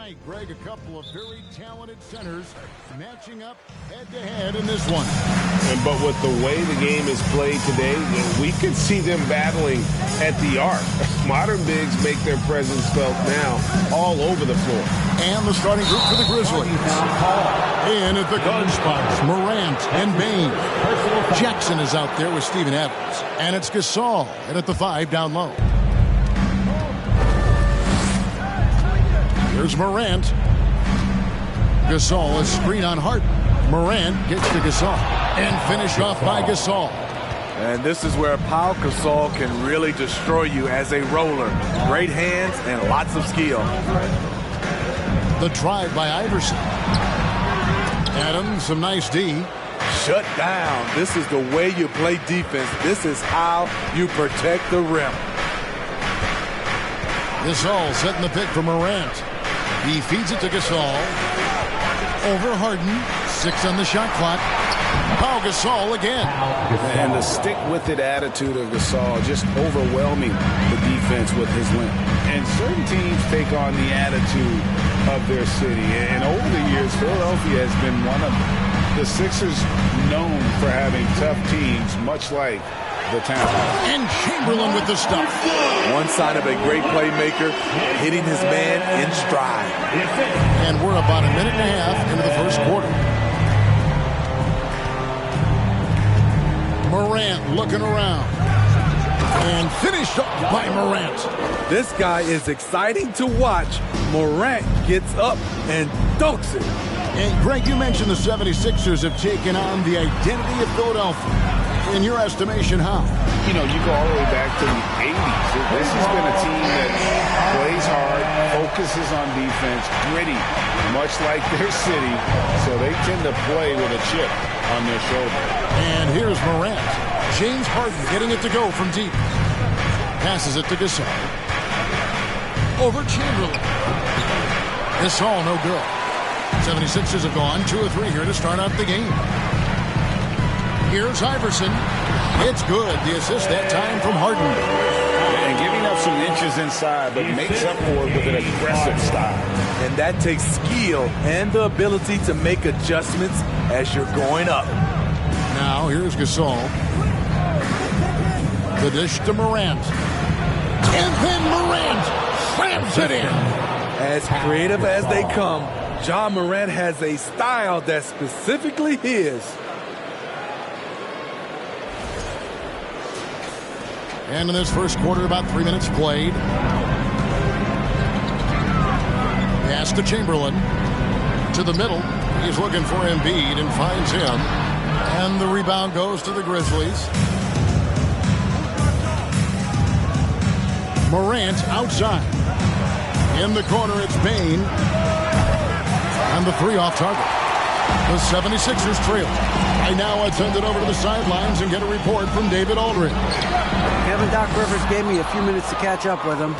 tonight, Greg, a couple of very talented centers matching up head-to-head in this one. But with the way the game is played today, we could see them battling at the arc. Modern bigs make their presence felt now all over the floor. And the starting group for the Grizzlies. In at the guard spots, Morant and Bain. Jackson is out there with Steven Adams. And it's Gasol in at the 5 down low. Here's Morant. Gasol, a screen on Harden. Morant gets to Gasol. And finished off by Gasol. And this is where Pau Gasol can really destroy you as a roller. Great hands and lots of skill. The drive by Iverson. Adams, some nice D. Shut down. This is the way you play defense. This is how you protect the rim. Gasol setting the pick for Morant. He feeds it to Gasol. Over Harden. 6 on the shot clock. Pau Gasol again. And the stick-with-it attitude of Gasol, just overwhelming the defense with his length. And certain teams take on the attitude of their city. And over the years, Philadelphia has been one of the Sixers known for having tough teams, much like the town. And Chamberlain with the stuff. One sign of a great playmaker, hitting his man in stride. And we're about a minute and a half into the first quarter. Morant looking around. And finished up by Morant. This guy is exciting to watch. Morant gets up and dunks it. And Greg, you mentioned the 76ers have taken on the identity of Philadelphia. In your estimation, how? You know, you go all the way back to the 80s. This has been a team that plays hard, focuses on defense, gritty, much like their city. So they tend to play with a chip on their shoulder. And here's Morant. James Harden getting it to go from deep. Passes it to Gasol. Over Chamberlain. Gasol no good. 76ers have gone 2 or 3 here to start out the game. Here's Iverson. It's good. The assist that time from Harden. And giving up some inches inside, but makes up for it with an aggressive style. And that takes skill and the ability to make adjustments as you're going up. Now here's Gasol. The dish to Morant. And then Morant slams it in. As creative as they come, Ja Morant has a style that's specifically his. And in this first quarter, about 3 minutes played. Pass to Chamberlain. To the middle. He's looking for Embiid and finds him. And the rebound goes to the Grizzlies. Morant outside. In the corner, it's Bain. And the 3 off target. The 76ers trail. Right now, I send it over to the sidelines and get a report from David Aldridge. Kevin Doc Rivers gave me a few minutes to catch up with him.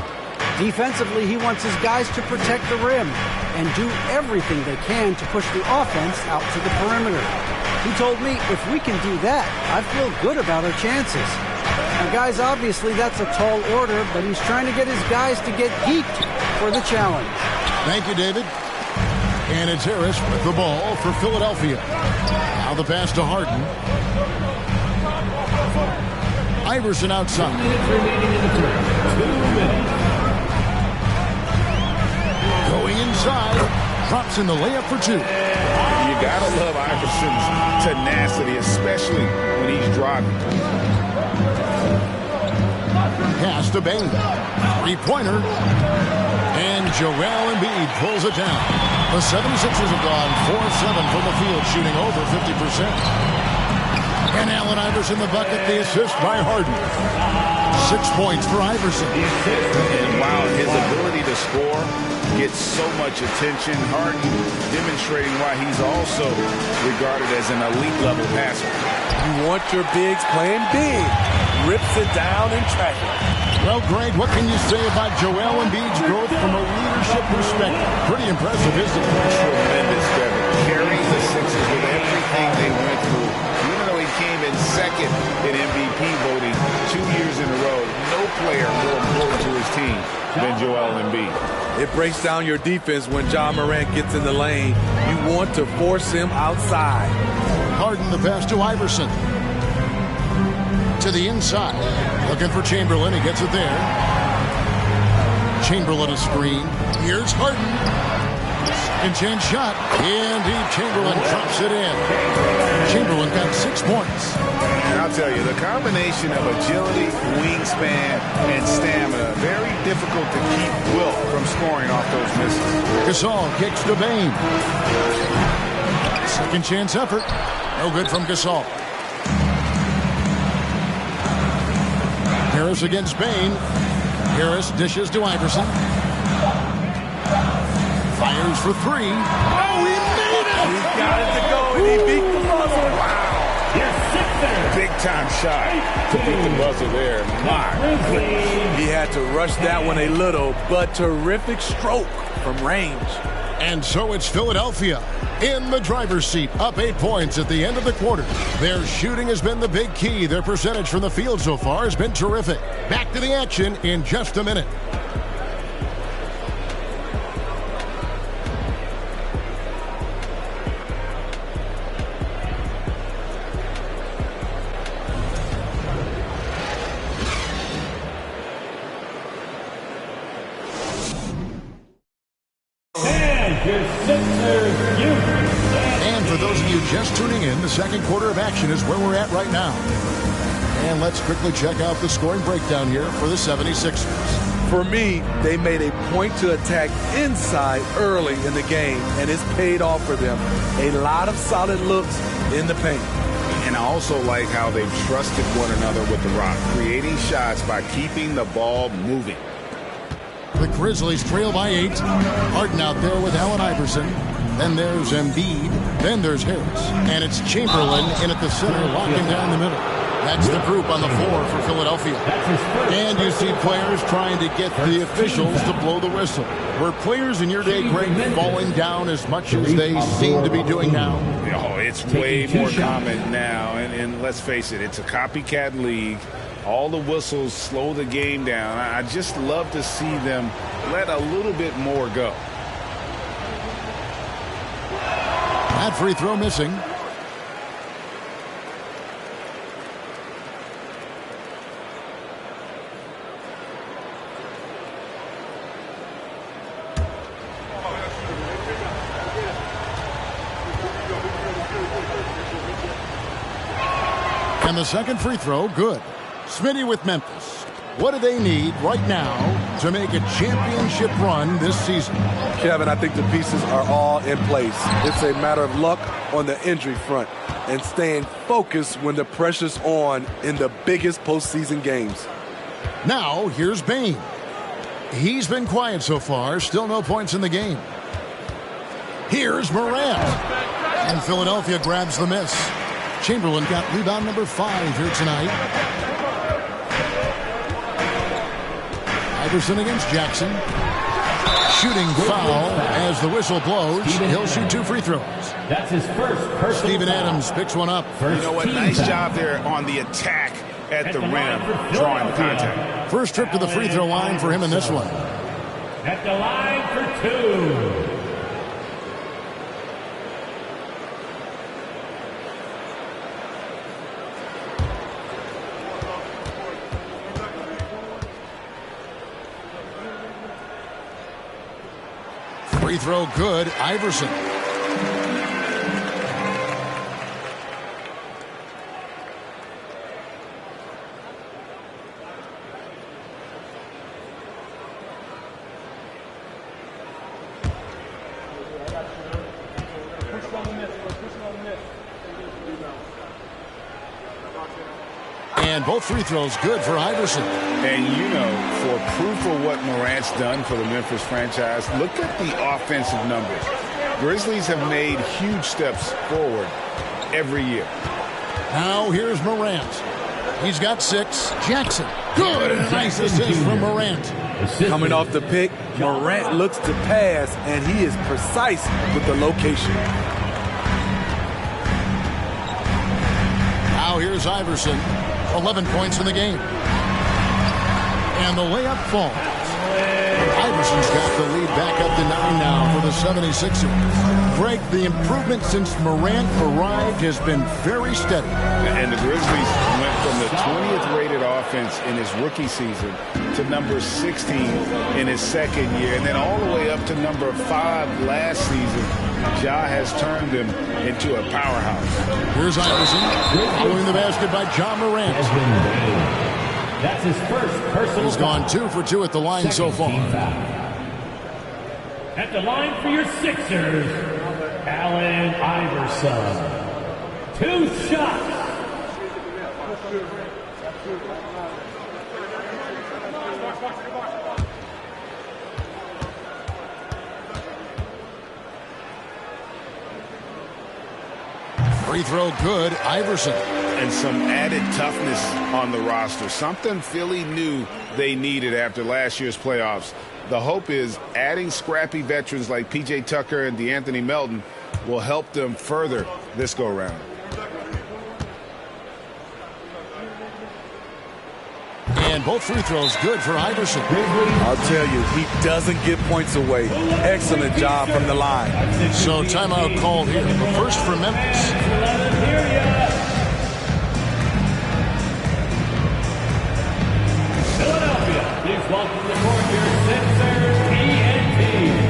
Defensively, he wants his guys to protect the rim and do everything they can to push the offense out to the perimeter. He told me if we can do that, I feel good about our chances. Now, guys, obviously that's a tall order, but he's trying to get his guys to get geeked for the challenge. Thank you, David. And it's Harris with the ball for Philadelphia. Now the pass to Harden. Iverson outside. 2 minutes remaining in the third. 2 minutes. Going inside. Drops in the layup for 2. You gotta love Iverson's tenacity, especially when he's driving. Pass to Bain. 3-pointer. And Joel Embiid pulls it down. The 76ers have gone 4-7 from the field, shooting over 50%. And Allen Iverson the bucket, the assist by Harden. 6 points for Iverson. And wow, his ability to score gets so much attention. Harden demonstrating why he's also regarded as an elite-level passer. You want your bigs playing big. Rips it down in traffic. Well, Greg, what can you say about Joel Embiid's growth from a leadership perspective? Pretty impressive, isn't it? Tremendous, Trevor. Carrying the Sixers with everything they went through. Even though he came in second in MVP voting 2 years in a row, no player more important to his team than Joel Embiid. It breaks down your defense when John Morant gets in the lane. You want to force him outside. Harden the pass to Iverson. To the inside. Looking for Chamberlain. He gets it there. Chamberlain a screen. Here's Harden. And change shot. Indeed, Chamberlain drops it in. Chamberlain got 6 points. And I'll tell you, the combination of agility, wingspan, and stamina, very difficult to keep Wilt from scoring off those misses. Gasol kicks to Bane. Second chance effort. No good from Gasol. Harris against Bane. Harris dishes to Iverson. Fires for 3. Oh, he made it! He got it to go, and he beat the buzzer. Wow. Big-time shot to beat the buzzer there. My goodness. He had to rush that one a little, but terrific stroke from range. And so it's Philadelphia in the driver's seat, up 8 points at the end of the quarter. Their shooting has been the big key. Their percentage from the field so far has been terrific. Back to the action in just a minute. And for those of you just tuning in, the second quarter of action is where we're at right now. And let's quickly check out the scoring breakdown here for the 76ers. For me, they made a point to attack inside early in the game, and it's paid off for them. A lot of solid looks in the paint. And I also like how they've trusted one another with the rock, creating shots by keeping the ball moving. The Grizzlies trail by 8. Harden out there with Allen Iverson. Then there's Embiid. Then there's Harris. And it's Chamberlain in at the center, locking down the middle. That's the group on the floor for Philadelphia. And you see players trying to get the officials to blow the whistle. Were players in your day, Greg, falling down as much as they seem to be doing now? Oh, it's way more common now. And let's face it, it's a copycat league. All the whistles slow the game down. I just love to see them let a little bit more go. That free throw missing. And the second free throw, good. Smitty with Memphis. What do they need right now to make a championship run this season? Kevin, I think the pieces are all in place. It's a matter of luck on the injury front and staying focused when the pressure's on in the biggest postseason games. Now, here's Bane. He's been quiet so far. Still no points in the game. Here's Morant. And Philadelphia grabs the miss. Chamberlain got rebound number 5 here tonight. Iverson against Jackson. Shooting foul as the whistle blows. He'll shoot 2 free throws. That's his first personal Steven foul. Adams picks one up. You know what? Nice job there on the attack at the rim, drawing the contact. First trip to the free throw line for him in this one. At the line for 2. Free throw good. Iverson. And both free throws good for Iverson. And you know, for proof of what Morant's done for the Memphis franchise, look at the offensive numbers. Grizzlies have made huge steps forward every year. Now here's Morant. He's got 6. Jackson. Good. And a nice assist from Morant. Coming off the pick, Morant looks to pass, and he is precise with the location. Now here's Iverson. 11 points in the game. And the layup falls. Iverson's got the lead back up to 9 now for the 76ers. Greg, the improvement since Morant arrived has been very steady. And the Grizzlies went from the 20th rated offense in his rookie season to number 16 in his second year, and then all the way up to number 5 last season. Ja has turned him into a powerhouse. Here's Iverson following the basket by Ja Morant. That's his first personal. He's gone 2 for 2 at the line so far. At the line for your Sixers, Allen Iverson. 2 shots. Free throw good, Iverson. And some added toughness on the roster. Something Philly knew they needed after last year's playoffs. The hope is adding scrappy veterans like P.J. Tucker and DeAnthony Melton will help them further this go-round. And both free throws good for Iverson. I'll tell you, he doesn't give points away. Excellent job from the line. So timeout called here. The first for Memphis. Philadelphia, please welcome the court your Sixers TNT.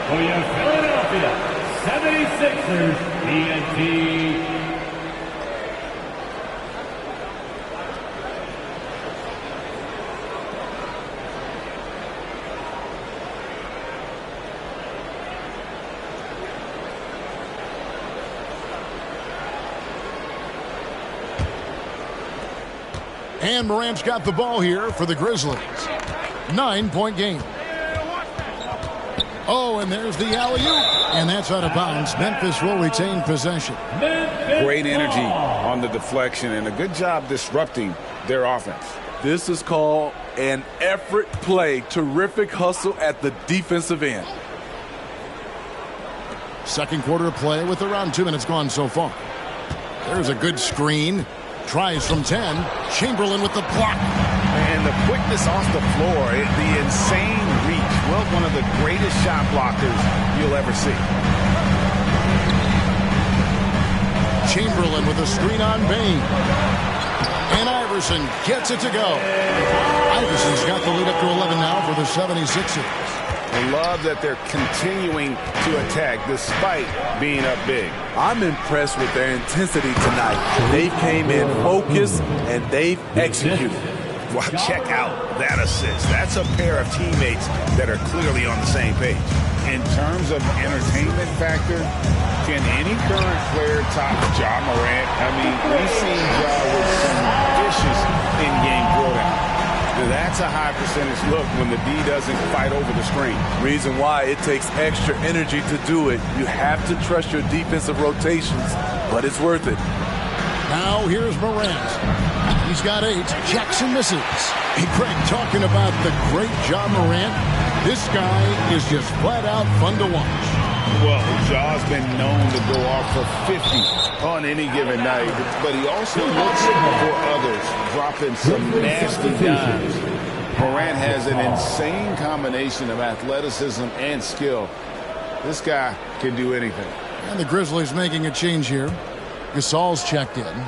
For your Philadelphia 76ers TNT. And Morant's got the ball here for the Grizzlies. 9-point game. Oh, and there's the alley-oop. And that's out of bounds. Memphis will retain possession. Great energy on the deflection and a good job disrupting their offense. This is called an effort play. Terrific hustle at the defensive end. Second quarter play with around 2 minutes gone so far. There's a good screen. Tries from 10. Chamberlain with the block. And the quickness off the floor, the insane reach. Well, one of the greatest shot blockers you'll ever see. Chamberlain with a screen on Bain. And Iverson gets it to go. Iverson's got the lead up to 11 now for the 76ers. I love that they're continuing to attack despite being up big. I'm impressed with their intensity tonight. They came in focused and they've executed. Well, check out that assist. That's a pair of teammates that are clearly on the same page. In terms of entertainment factor, can any current player top Ja Morant? I mean, we've seen Ja with some vicious in-game throwdown. That's a high percentage look when the D doesn't fight over the screen. Reason why it takes extra energy to do it. You have to trust your defensive rotations, but it's worth it. Now here's Morant. He's got 8. Jackson misses. Hey, Craig, talking about the great Ja Morant, this guy is just flat out fun to watch. Well, Ja's been known to go off for 50 on any given night, but he also looks for others, dropping some nasty dimes. Morant has an insane combination of athleticism and skill. This guy can do anything. And the Grizzlies making a change here. Gasol's checked in.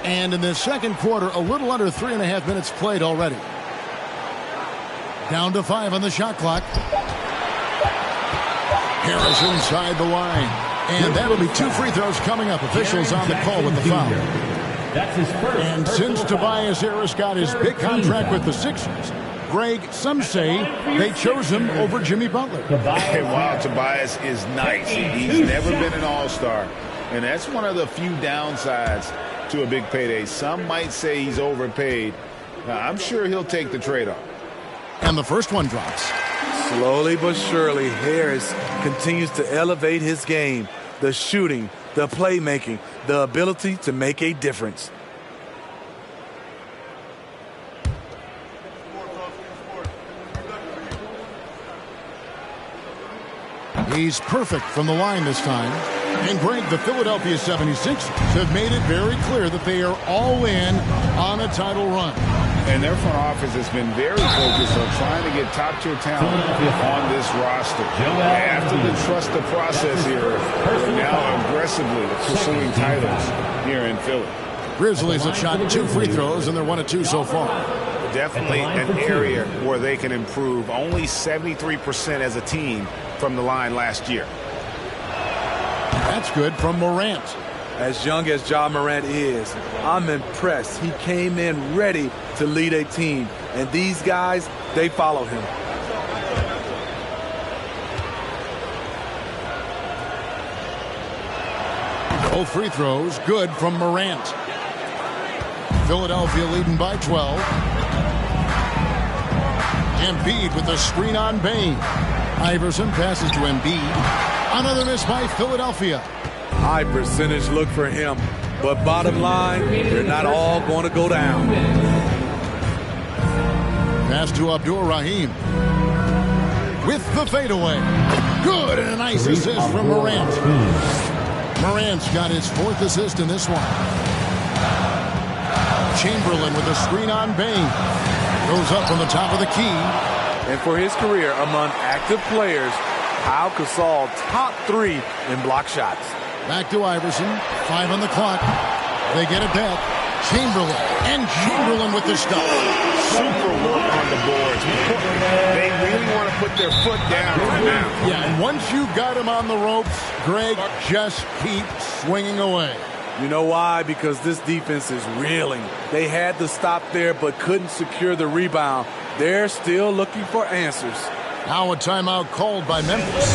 And in the second quarter, a little under 3.5 minutes played already. Down to 5 on the shot clock. Harris inside the line. And that'll be 2 free throws coming up. Officials on the call with the foul. That's his first. And since Tobias Harris got his big contract with the Sixers, Greg, some say they chose him over Jimmy Butler. Wow, Tobias is nice. He's never been an all-star. And that's one of the few downsides to a big payday. Some might say he's overpaid. I'm sure he'll take the trade-off. And the first one drops. Slowly but surely, Harris continues to elevate his game. The shooting, the playmaking, the ability to make a difference. He's perfect from the line this time. And Greg, the Philadelphia 76ers have made it very clear that they are all in on a title run. And their front office has been very focused on trying to get top-tier talent on this roster. After the trust the process here, they're now aggressively pursuing titles here in Philly. Grizzlies have shot 2 free throws, and they're 1 of 2 so far. Definitely an area where they can improve. Only 73% as a team from the line last year. That's good from Morant. As young as Ja Morant is, I'm impressed. He came in ready to lead a team. And these guys, they follow him. Both free throws good from Morant. Philadelphia leading by 12. Embiid with the screen on Bain. Iverson passes to Embiid. Another miss by Philadelphia. High percentage look for him. But bottom line, they're not all going to go down. Pass to Abdul Rahim. With the fadeaway. Good, and a nice assist from Morant. Morant's got his 4th assist in this one. Chamberlain with a screen on Bain. Goes up from the top of the key. And for his career among active players, Pau Gasol top 3 in block shots. Back to Iverson. 5 on the clock. They get it back. Chamberlain with the stop. Super work on the boards. They really want to put their foot down right now. Yeah, and once you got him on the ropes, Greg, just keep swinging away. You know why? Because this defense is reeling. They had to stop there but couldn't secure the rebound. They're still looking for answers. Now a timeout called by Memphis.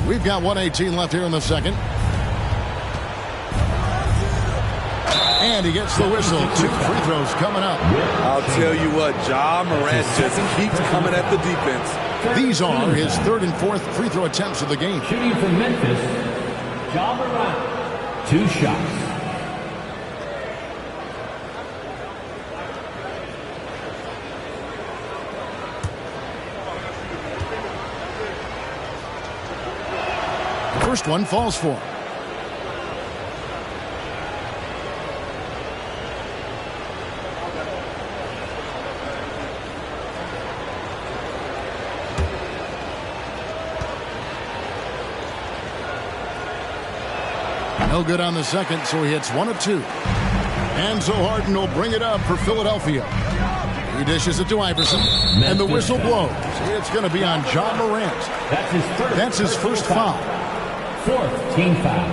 We've got 1:18 left here in the second. And he gets the whistle. 2 free throws coming up. I'll tell you what, Ja Morant just keeps coming at the defense. These are his 3rd and 4th free throw attempts of the game. Shooting from Memphis, Ja Morant. 2 shots. First one falls for him. No good on the second, so he hits 1 of 2. And so Harden will bring it up for Philadelphia. He dishes it to Iverson, and the whistle blows. It's going to be on John Morant. That's his first foul. 4th team foul.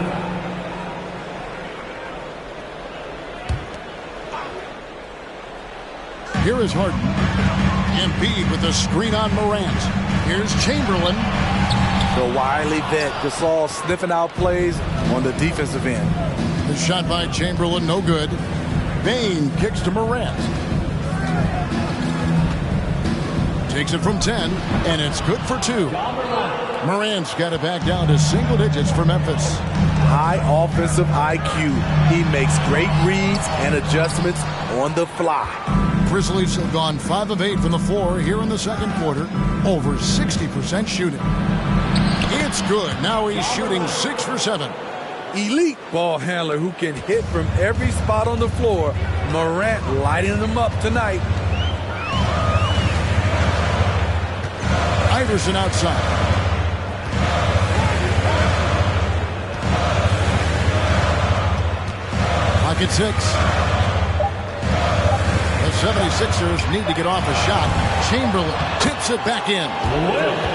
Here is Harden. Embiid with the screen on Morant. Here's Chamberlain. The wily vet, Gasol sniffing out plays on the defensive end. The shot by Chamberlain, no good. Bane kicks to Morant. Takes it from 10, and it's good for 2. Morant's got it back down to single digits for Memphis. High offensive IQ. He makes great reads and adjustments on the fly. Grizzlies have gone 5 of 8 from the floor here in the second quarter. Over 60% shooting. It's good. Now he's shooting 6 for 7. Elite ball handler who can hit from every spot on the floor. Morant lighting them up tonight. Iverson outside. Pocket 6. The 76ers need to get off a shot. Chamberlain tips it back in.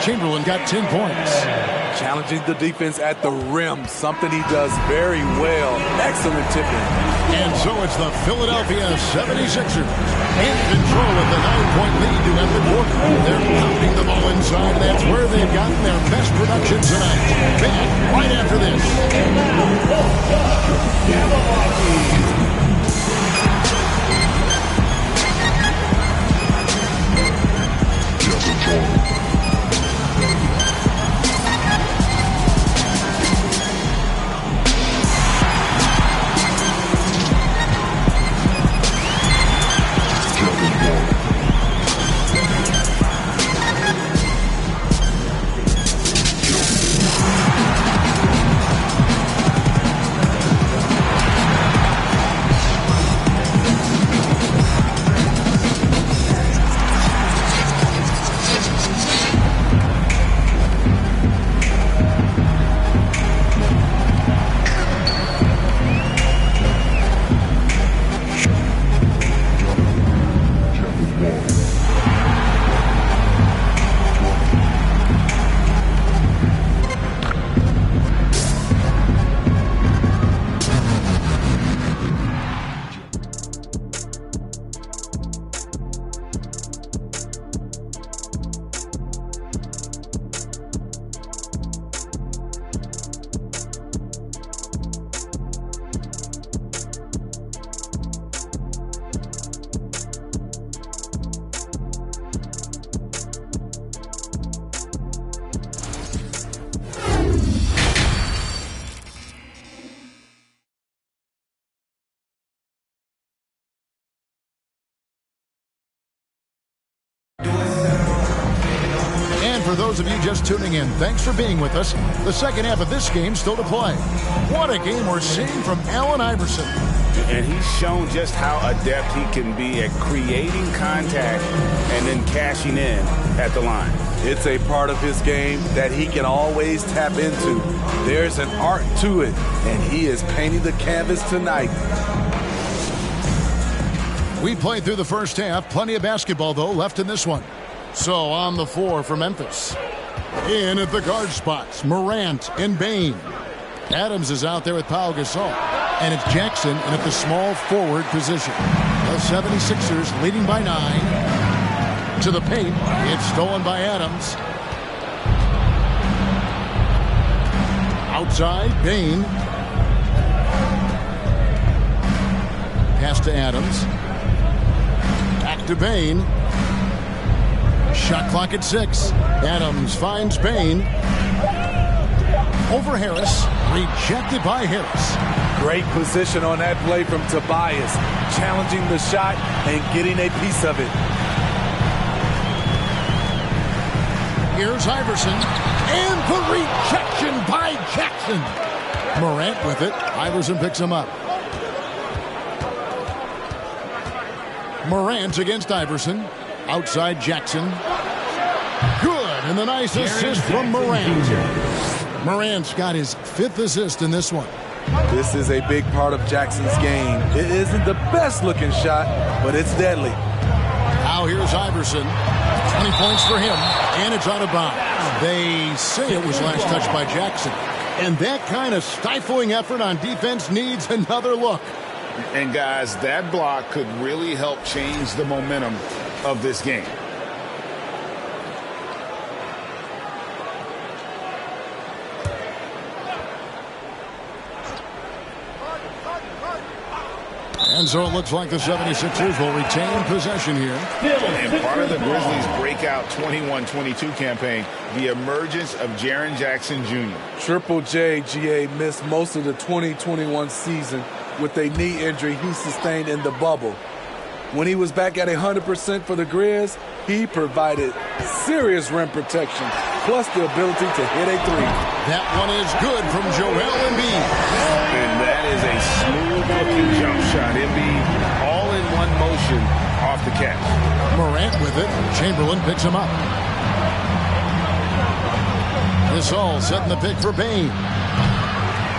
Chamberlain got 10 points. Challenging the defense at the rim, something he does very well. Excellent tipping. And so it's the Philadelphia 76ers in control of the 9-point lead to end the quarter. They're pounding the ball inside. That's where they've gotten their best production tonight. Back right after this. For those of you just tuning in, thanks for being with us. The second half of this game still to play. What a game we're seeing from Allen Iverson. And he's shown just how adept he can be at creating contact and then cashing in at the line. It's a part of his game that he can always tap into. There's an art to it, and he is painting the canvas tonight. We played through the first half. Plenty of basketball, though, left in this one. So on the floor for Memphis. In at the guard spots, Morant and Bane. Adams is out there with Pau Gasol. And it's Jackson in at the small forward position. The 76ers leading by 9. To the paint. It's stolen by Adams. Outside, Bane. Pass to Adams. Back to Bane. Shot clock at 6. Adams finds Bane. Over Harris. Rejected by Harris. Great position on that play from Tobias. Challenging the shot and getting a piece of it. Here's Iverson. And the rejection by Jackson. Morant with it. Iverson picks him up. Morant against Iverson. Outside Jackson. Good, and the nice assist from Morant. Morant's got his 5th assist in this one. This is a big part of Jackson's game. It isn't the best looking shot, but it's deadly. Now here's Iverson. 20 points for him, and it's out of bounds. They say it was last touched by Jackson. And that kind of stifling effort on defense needs another look. And guys, that block could really help change the momentum of this game. And so it looks like the 76ers will retain possession here. And part of the Grizzlies' breakout 21-22 campaign, the emergence of Jaren Jackson Jr. Triple J, GA, missed most of the 2021 season with a knee injury he sustained in the bubble. When he was back at 100% for the Grizz, he provided serious rim protection, plus the ability to hit a three. That one is good from Joel Embiid. And that is a smooth-looking jump shot. Embiid all in one motion off the catch. Morant with it. Chamberlain picks him up. This all setting the pick for Bane.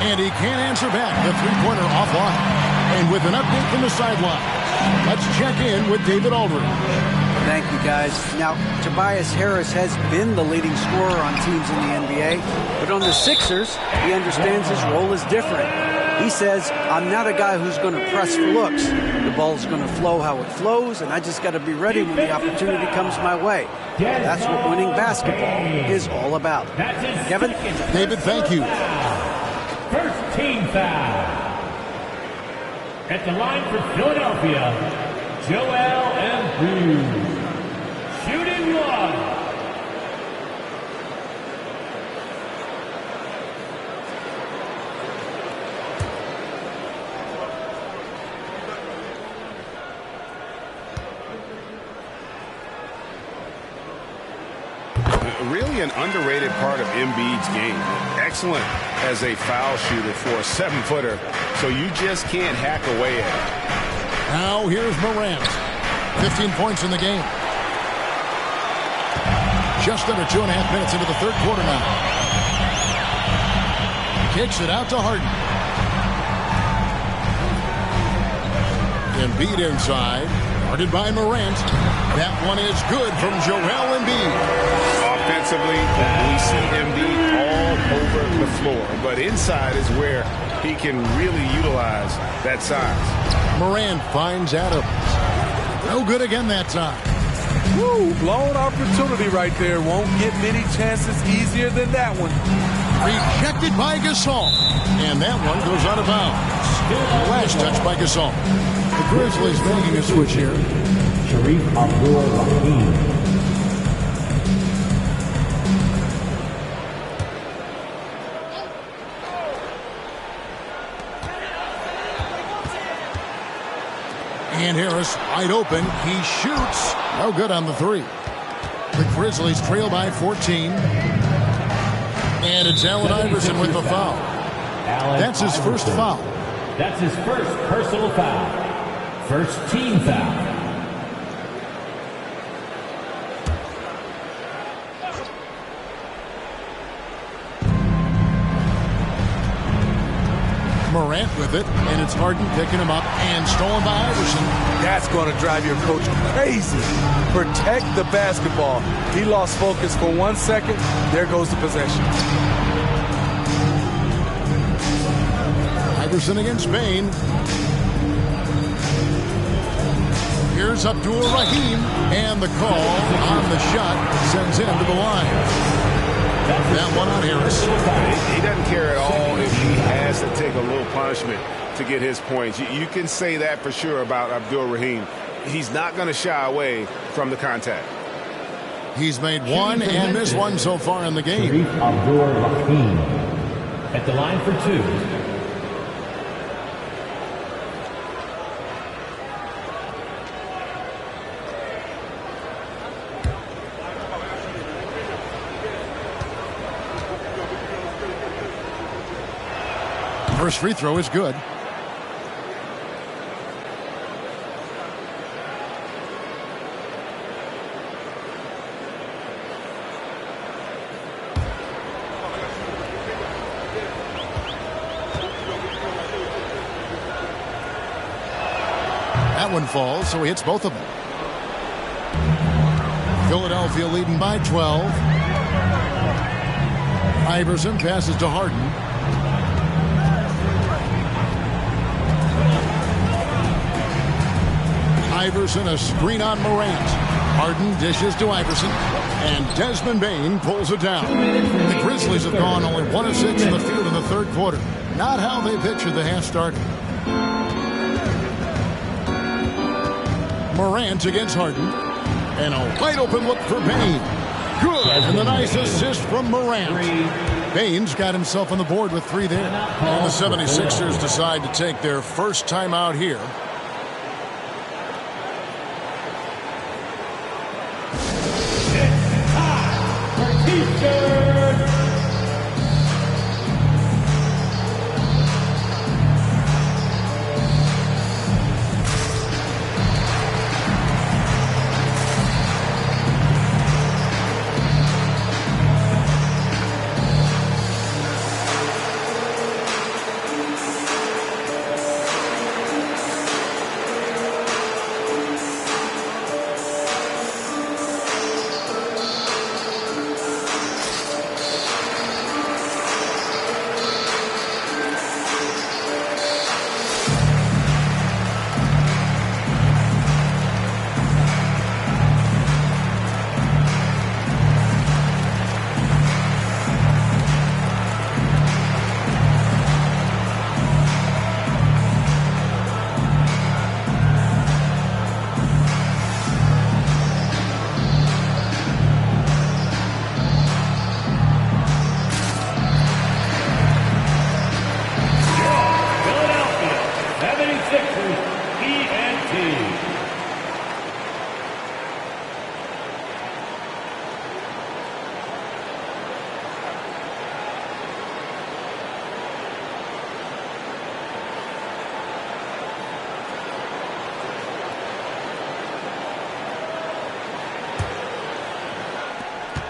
And he can't answer back. The three-pointer offline. And with an update from the sideline, let's check in with David Aldridge. Thank you, guys. Now, Tobias Harris has been the leading scorer on teams in the NBA, but on the Sixers, he understands his role is different. He says, I'm not a guy who's going to press for looks. The ball's going to flow how it flows, and I just got to be ready when the opportunity comes my way. That's what winning basketball is all about. Kevin? David, thank you. First team foul. At the line for Philadelphia, Joel Embiid. Shooting one. Really an underrated part of Embiid's game. Excellent as a foul shooter for a 7-footer, so you just can't hack away at it. Now here's Morant. 15 points in the game. Just under 2.5 minutes into the third quarter now. Kicks it out to Harden. Embiid inside. Guarded by Morant. That one is good from Joel Embiid. Offensively, we see Embiid all over the floor, but inside is where he can really utilize that size. Morant finds Adams. No good again that time. Woo, blown opportunity right there. Won't get many chances easier than that one. Rejected by Gasol. And that one goes out of bounds. Last touch by Gasol. The Grizzlies making a switch here. Sharif Abdul-Rahim. And Harris wide open. He shoots. No good on the three. The Grizzlies trail by 14. And it's Allen Iverson with the foul. That's his first foul. That's his first personal foul. First team foul. Morant with it, and it's Harden picking him up and stolen by Iverson. That's going to drive your coach crazy. Protect the basketball. He lost focus for 1 second. There goes the possession. Iverson against Bane. Here's Abdul-Rahim, and the call on the shot sends him to the line. That one on Harris. He doesn't care at all if he has to take a little punishment to get his points. You can say that for sure about Abdul-Rahim. He's not going to shy away from the contact. He's made one and missed one so far in the game. Sharif Abdul-Rahim at the line for two. First free throw is good. That one falls, so he hits both of them. Philadelphia leading by 12. Iverson passes to Harden. Iverson, a screen on Morant. Harden dishes to Iverson, and Desmond Bane pulls it down. The Grizzlies have gone only 1 of 6 in the field in the third quarter. Not how they pictured the half started. Morant against Harden. And a wide open look for Bane. Good. And the nice assist from Morant. Bane's got himself on the board with 3 there. And the 76ers decide to take their first timeout here.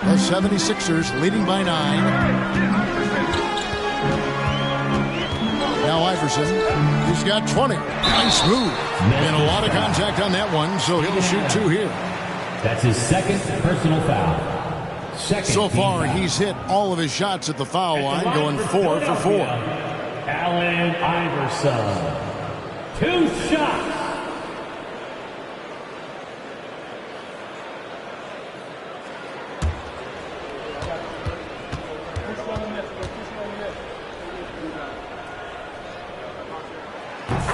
The 76ers leading by 9. Now Iverson, he's got 20. Nice move. And a lot of contact on that one, so he'll shoot 2 here. That's his second personal foul. So far, he's hit all of his shots at the foul line, going 4 for 4. Allen Iverson. 2 shots.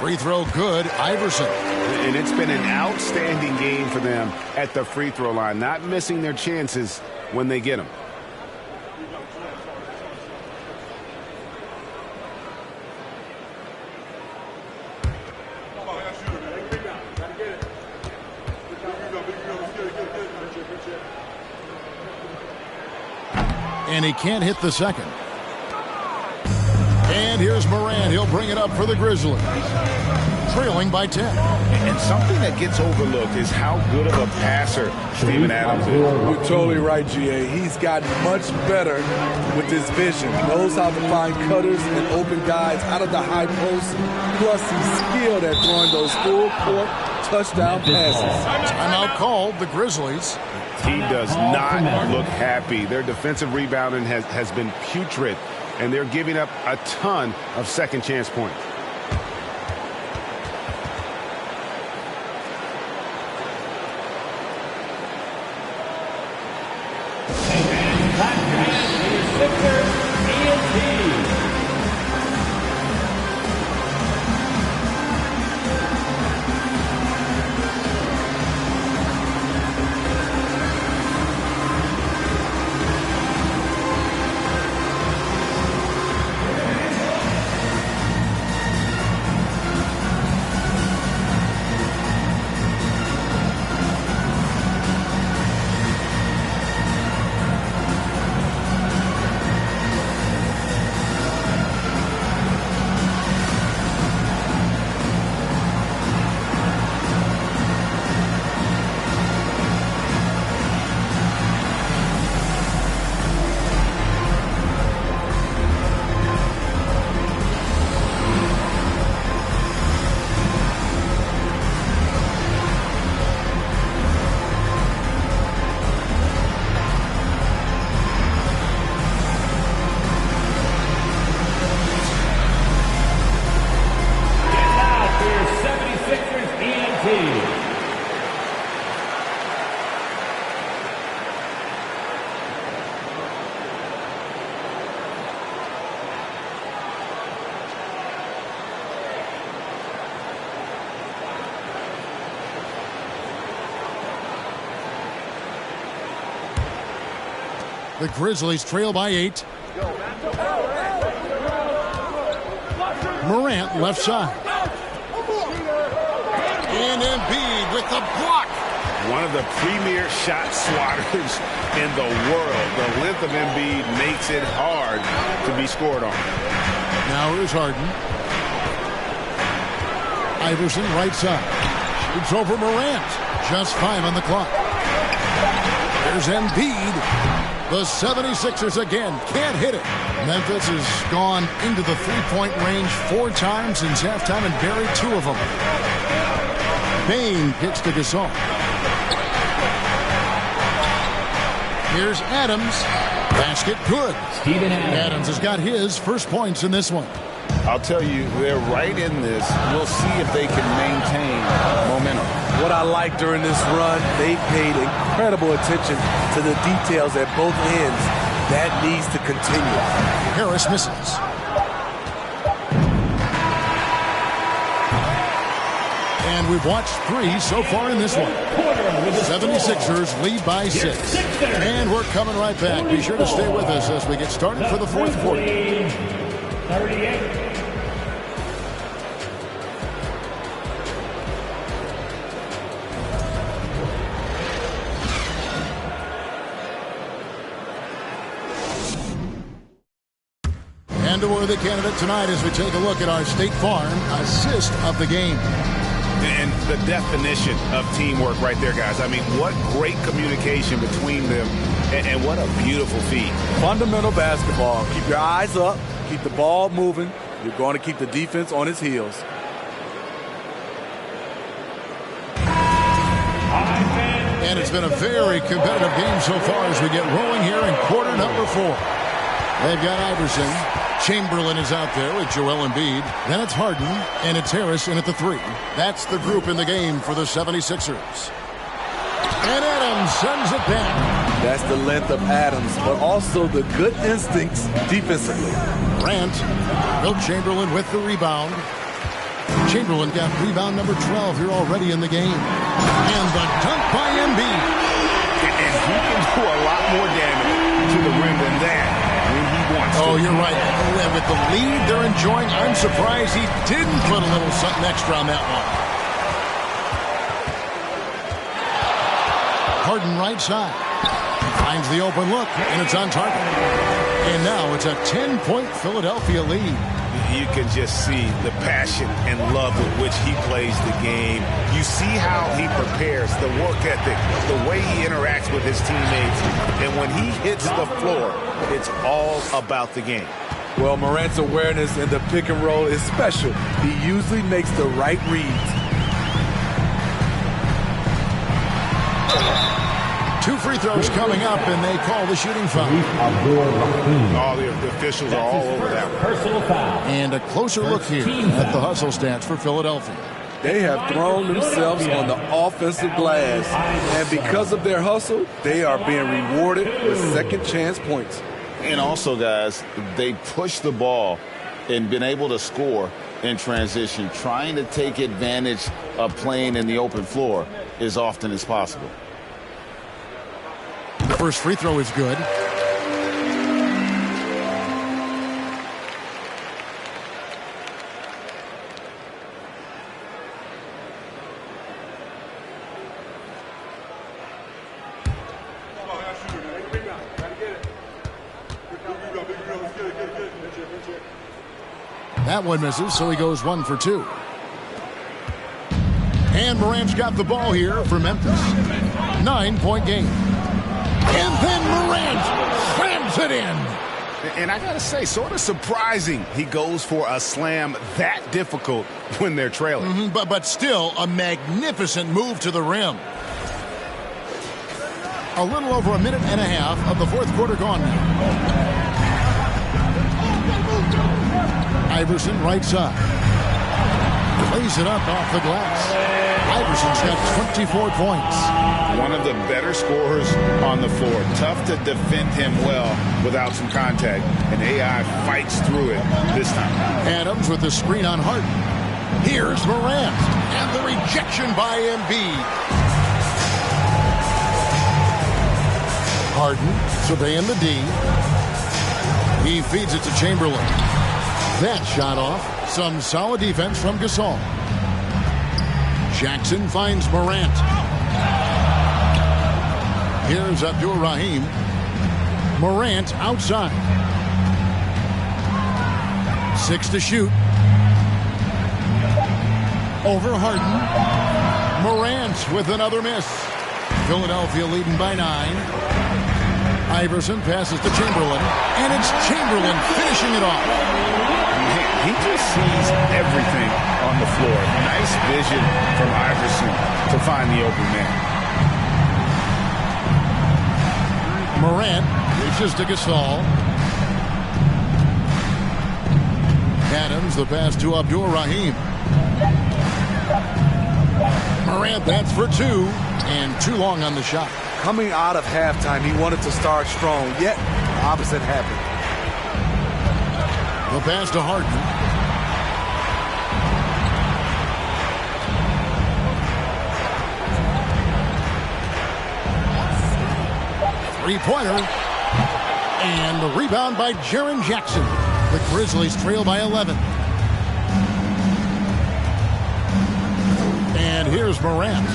Free throw good, Iverson. And it's been an outstanding game for them at the free throw line, not missing their chances when they get them. And he can't hit the second. And here's Morant. He'll bring it up for the Grizzlies. Trailing by 10. And something that gets overlooked is how good of a passer Steven Adams is. You're totally right, GA. He's gotten much better with his vision. He knows how to find cutters and open guys out of the high post. Plus, he's skilled at throwing those full-court touchdown passes. Timeout called, the Grizzlies. He does not look happy. Their defensive rebounding has been putrid, and they're giving up a ton of second chance points. The Grizzlies trail by 8. Morant left side. And Embiid with the block. One of the premier shot swatters in the world. The length of Embiid makes it hard to be scored on. Now here's Harden. Iverson right side. Shoots over Morant. Just 5 on the clock. There's Embiid. The 76ers again can't hit it. Memphis has gone into the three-point range 4 times since halftime and buried 2 of them. Bane kicks to Gasol. Here's Adams. Basket good. Steven Adams has got his first points in this one. I'll tell you, they're right in this. We'll see if they can maintain momentum. What I like during this run, they paid incredible attention to the details at both ends. That needs to continue. Harris misses. And we've watched 3 so far in this one. 76ers lead by 6. And we're coming right back. Be sure to stay with us as we get started for the fourth quarter. 38. And a worthy candidate tonight as we take a look at our State Farm assist of the game. And the definition of teamwork right there, guys. I mean, what great communication between them, and what a beautiful feat. Fundamental basketball. Keep your eyes up. Keep the ball moving. You're going to keep the defense on its heels. And it's been a very competitive game so far as we get rolling here in quarter number 4. They've got Iverson. Chamberlain is out there with Joel Embiid. Then it's Harden, and it's Harris in at the 3. That's the group in the game for the 76ers. And Adams sends it back. That's the length of Adams, but also the good instincts defensively. Grant. Wilt Chamberlain with the rebound. Chamberlain got rebound number 12 here already in the game. And the dunk by Embiid. And he can do a lot more damage to the rim than that. Oh, you're right. And with the lead they're enjoying, I'm surprised he didn't put a little something extra on that one. Harden right side. Finds the open look, and it's on target. And now it's a 10-point Philadelphia lead. You can just see the passion and love with which he plays the game. You see how he prepares, the work ethic, the way he interacts with his teammates. And when he hits the floor, it's all about the game. Well, Morant's awareness in the pick and roll is special. He usually makes the right reads. 2 free throws coming up, and they call the shooting foul. All the officials are all over that one. Personal foul. And a closer look here at the hustle stats for Philadelphia. They have thrown themselves on the offensive glass, and because of their hustle, they are being rewarded with second chance points. And also, guys, they push the ball and been able to score in transition, trying to take advantage of playing in the open floor as often as possible. The first free throw is good. That one misses, so he goes 1 for 2. And Morant's got the ball here for Memphis. 9-point game. And then Morant slams it in. And I got to say, sort of surprising he goes for a slam that difficult when they're trailing. But still a magnificent move to the rim. A little over a minute and a half of the fourth quarter gone now. Iverson right side. Lays it up off the glass. Iverson's got 24 points. One of the better scorers on the floor. Tough to defend him well without some contact. And AI fights through it this time. Adams with the screen on Harden. Here's Morant. And the rejection by Embiid. Harden surveying the D. He feeds it to Chamberlain. That shot off. Some solid defense from Gasol. Jackson finds Morant. Here's Abdur-Rahim. Morant outside. 6 to shoot. Over Harden. Morant with another miss. Philadelphia leading by 9. Iverson passes to Chamberlain. And it's Chamberlain finishing it off. He just sees everything on the floor. Nice vision from Iverson to find the open man. Morant reaches to Gasol. Adams, the pass to Abdur-Rahim. Morant, that's for 2. And too long on the shot. Coming out of halftime, he wanted to start strong, yet the opposite happened. The pass to Harden. Three-pointer. And the rebound by Jaren Jackson. The Grizzlies trail by 11. And here's Morant.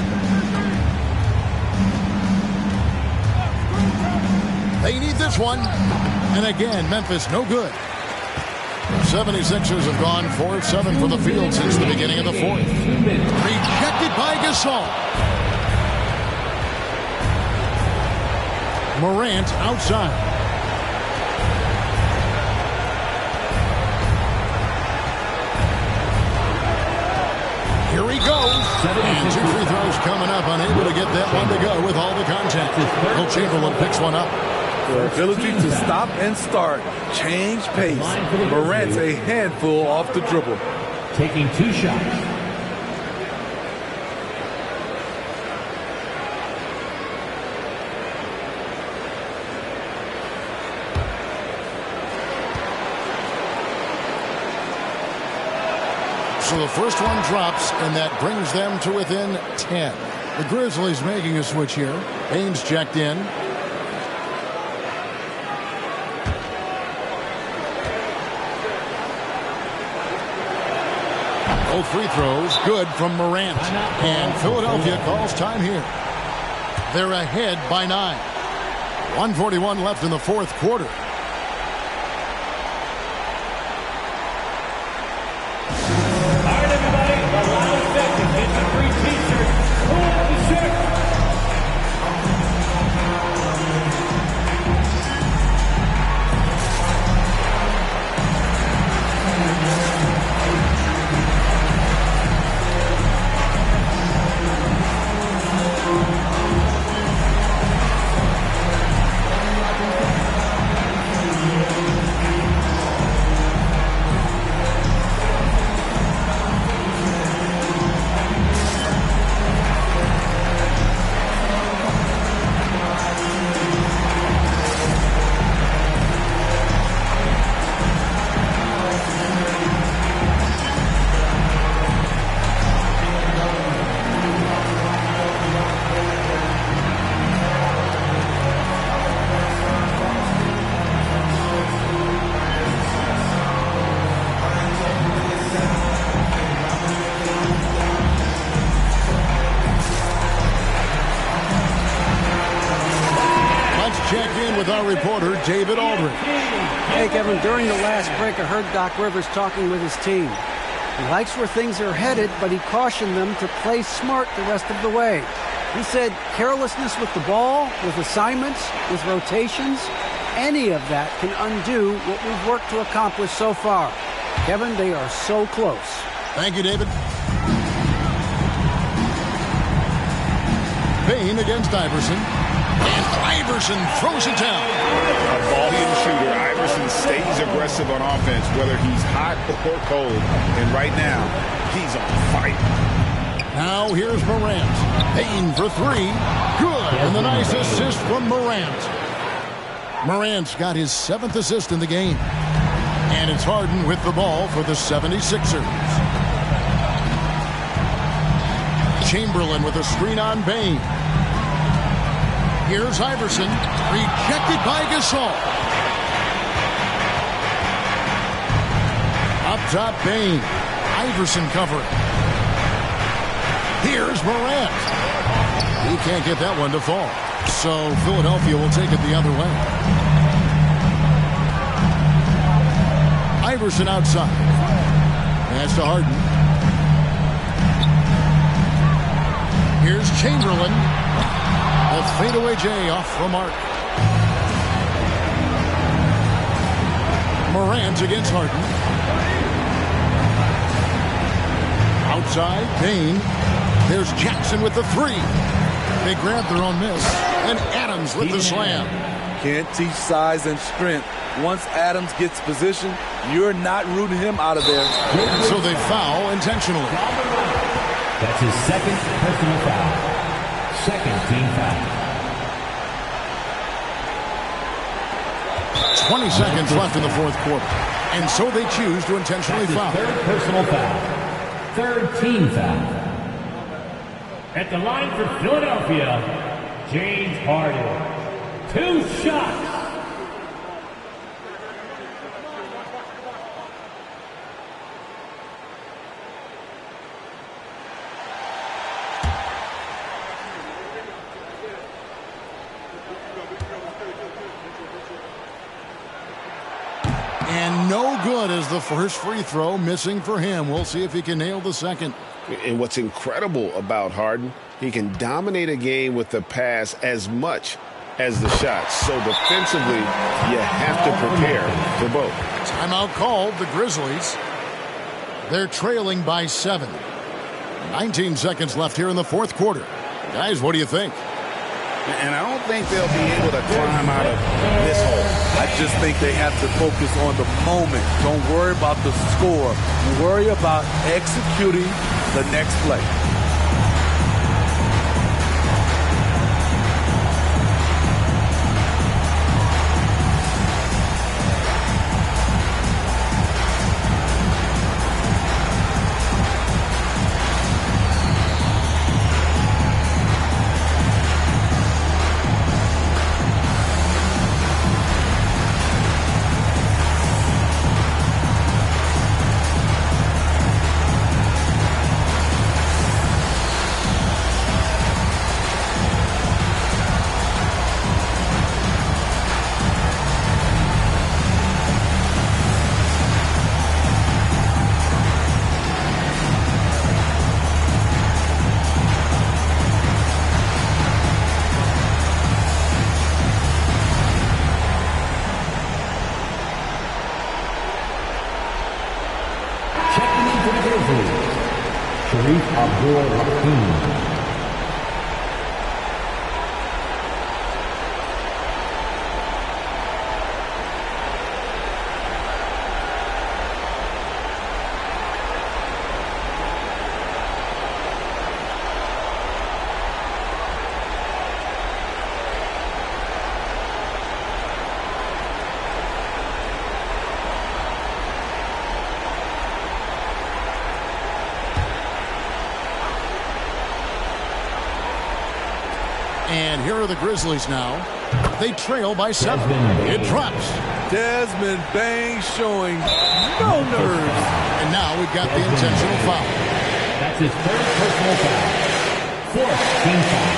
They need this one. And again, Memphis no good. The 76ers have gone 4 of 7 for the field since the beginning of the fourth. Rejected by Gasol. Morant outside. Here he goes. And 2 free throws coming up. Unable to get that one to go with all the contact. Will Chamberlain picks one up. The ability to stop and start, change pace. Morant's a handful off the dribble. Taking 2 shots. So the first one drops, and that brings them to within 10. The Grizzlies making a switch here. Baines checked in. Both free throws good from Morant. And Philadelphia calls time here. They're ahead by 9. 1:41 left in the fourth quarter. Reporter David Aldridge. Hey, Kevin, during the last break, I heard Doc Rivers talking with his team. He likes where things are headed, but he cautioned them to play smart the rest of the way. He said carelessness with the ball, with assignments, with rotations, any of that can undo what we've worked to accomplish so far. Kevin, they are so close. Thank you, David. Payne against Iverson. And Iverson throws it down. A volume shooter. Iverson stays aggressive on offense, whether he's hot or cold. And right now, he's on fire. Now here's Morant. Payne for 3. Good. And the nice assist from Morant. Morant's got his 7th assist in the game. And it's Harden with the ball for the 76ers. Chamberlain with a screen on Payne. Here's Iverson, rejected by Gasol. Up top, Bain. Iverson covering. Here's Morant. He can't get that one to fall. So Philadelphia will take it the other way. Iverson outside. Pass to Harden. Here's Chamberlain. A fadeaway J off the mark. Morant against Harden. Outside, Bain. There's Jackson with the three. They grab their own miss. And Adams with the slam. Can't teach size and strength. Once Adams gets position, you're not rooting him out of there. So they foul intentionally. That's his second personal foul. Second team foul. 20 seconds left in the fourth quarter. And so they choose to intentionally foul. Third personal foul. Third team foul. At the line for Philadelphia, James Harden. 2 shots. And no good as the first free throw missing for him. We'll see if he can nail the second. And what's incredible about Harden, he can dominate a game with the pass as much as the shots. So defensively, you have to prepare for both. Timeout called, the Grizzlies. They're trailing by 7. 19 seconds left here in the fourth quarter. Guys, what do you think? And I don't think they'll be able to climb out of this hole. I just think they have to focus on the moment. Don't worry about the score. Worry about executing the next play. And here are the Grizzlies now. They trail by 7. It drops. Desmond Bain showing no nerves. And now we've got the intentional foul. That's his third personal foul. Fourth team foul.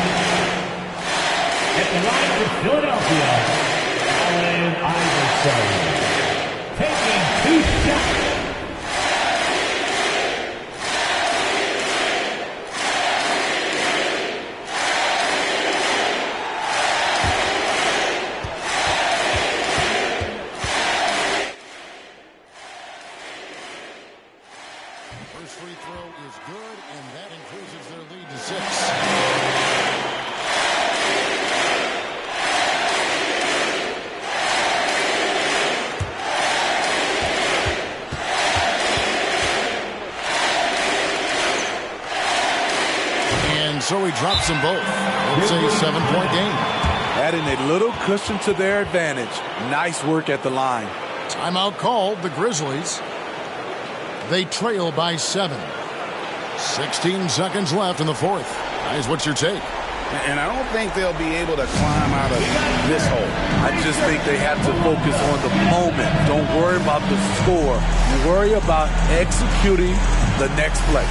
At the line for Philadelphia, Allen Iverson. Taking 2 shots. First free throw is good, and that increases their lead to 6. And so he drops them both. It's a 7-point game. Adding a little cushion to their advantage. Nice work at the line. Timeout called, the Grizzlies. They trail by 7. 16 seconds left in the fourth. Guys, what's your take? And I don't think they'll be able to climb out of this hole. I just think they have to focus on the moment. Don't worry about the score. You worry about executing the next play.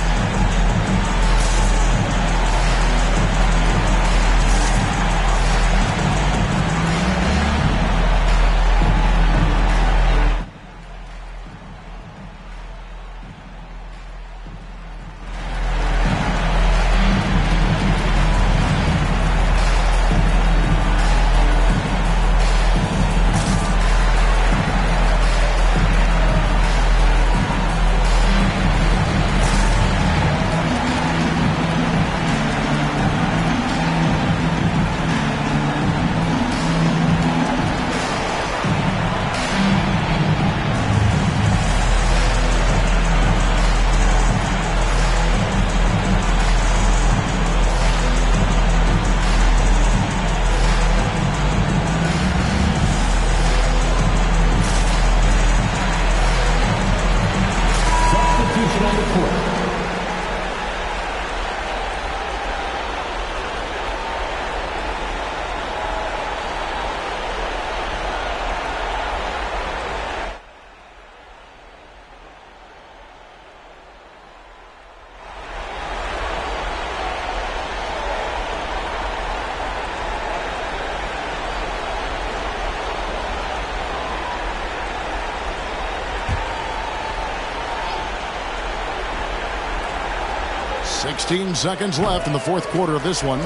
Sixteen seconds left in the fourth quarter of this one.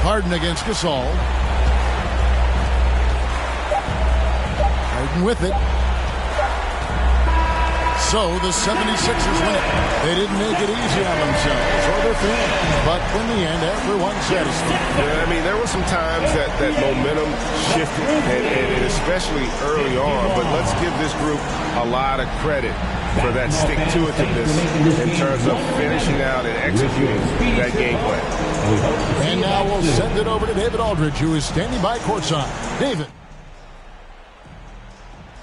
Harden against Gasol. Harden with it. So the 76ers win it. They didn't make it easy on themselves or their fans, but in the end, everyone's satisfied. Yeah, I mean, there were some times that momentum shifted, and especially early on, but let's give this group a lot of credit for that stick-to-itiveness in terms of finishing out and executing that game plan. And now we'll send it over to David Aldridge, who is standing by courtside. David.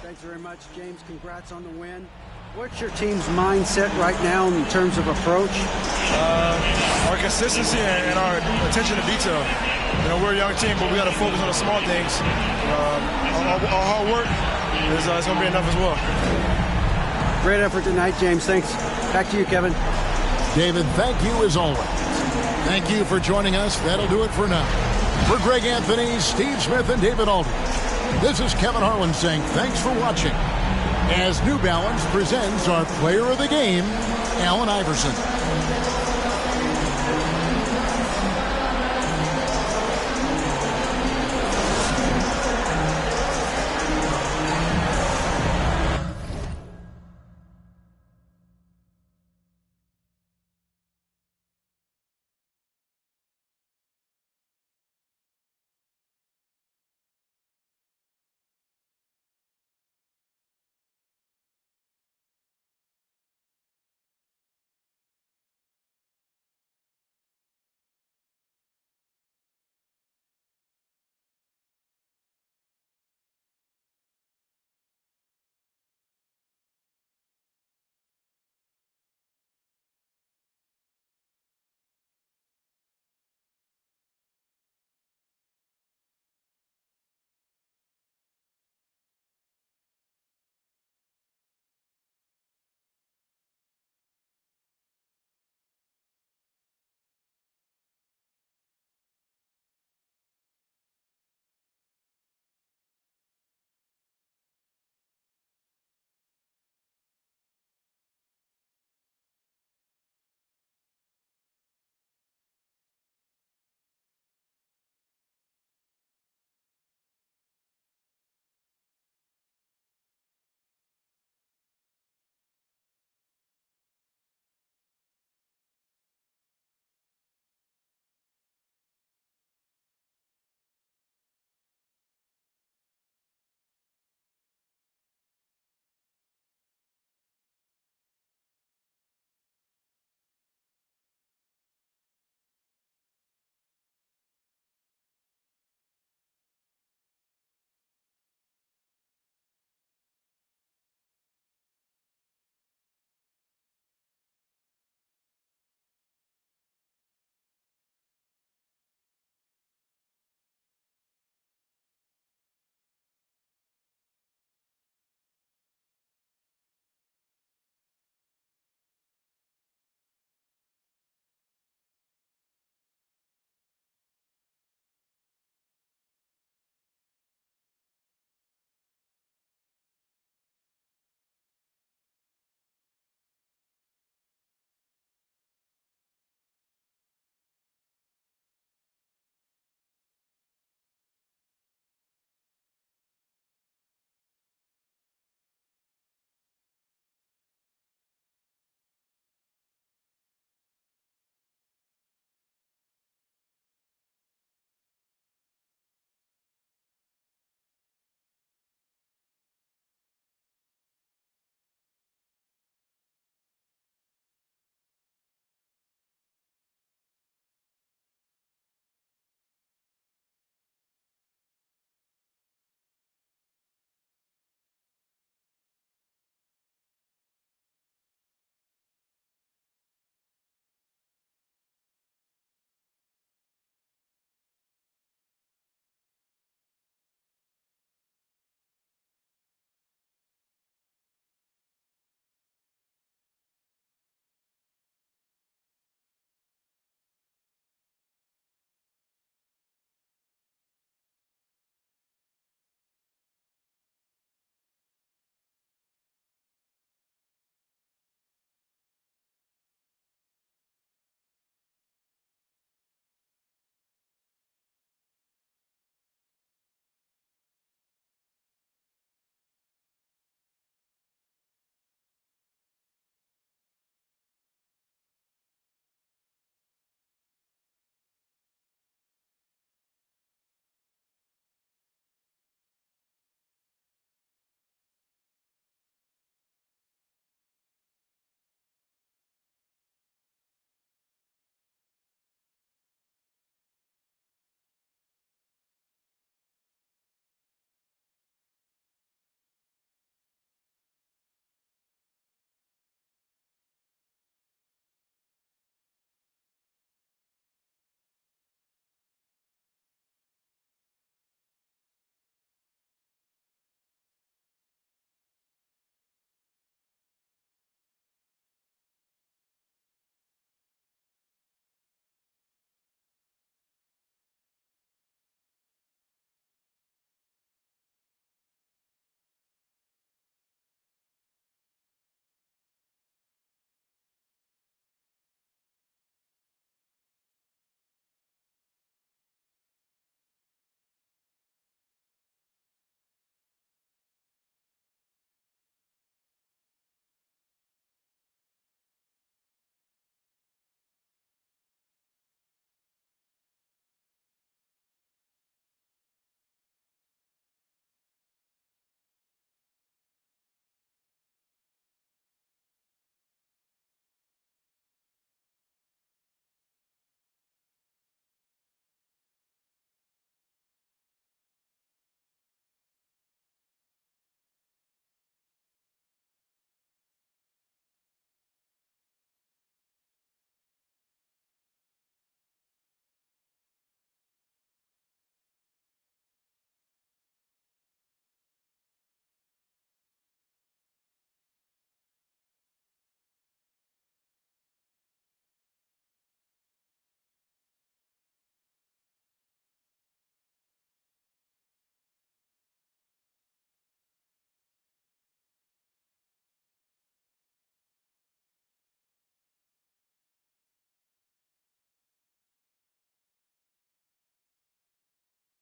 Thanks very much, James. Congrats on the win. What's your team's mindset right now in terms of approach? Our consistency and our attention to detail. You know, we're a young team, but we got to focus on the small things. Our hard work is going to be enough as well. Great effort tonight, James. Thanks. Back to you, Kevin. David, thank you as always. Thank you for joining us. That'll do it for now. For Greg Anthony, Steve Smith, and David Aldridge, this is Kevin Harlan saying thanks for watching as New Balance presents our player of the game, Allen Iverson.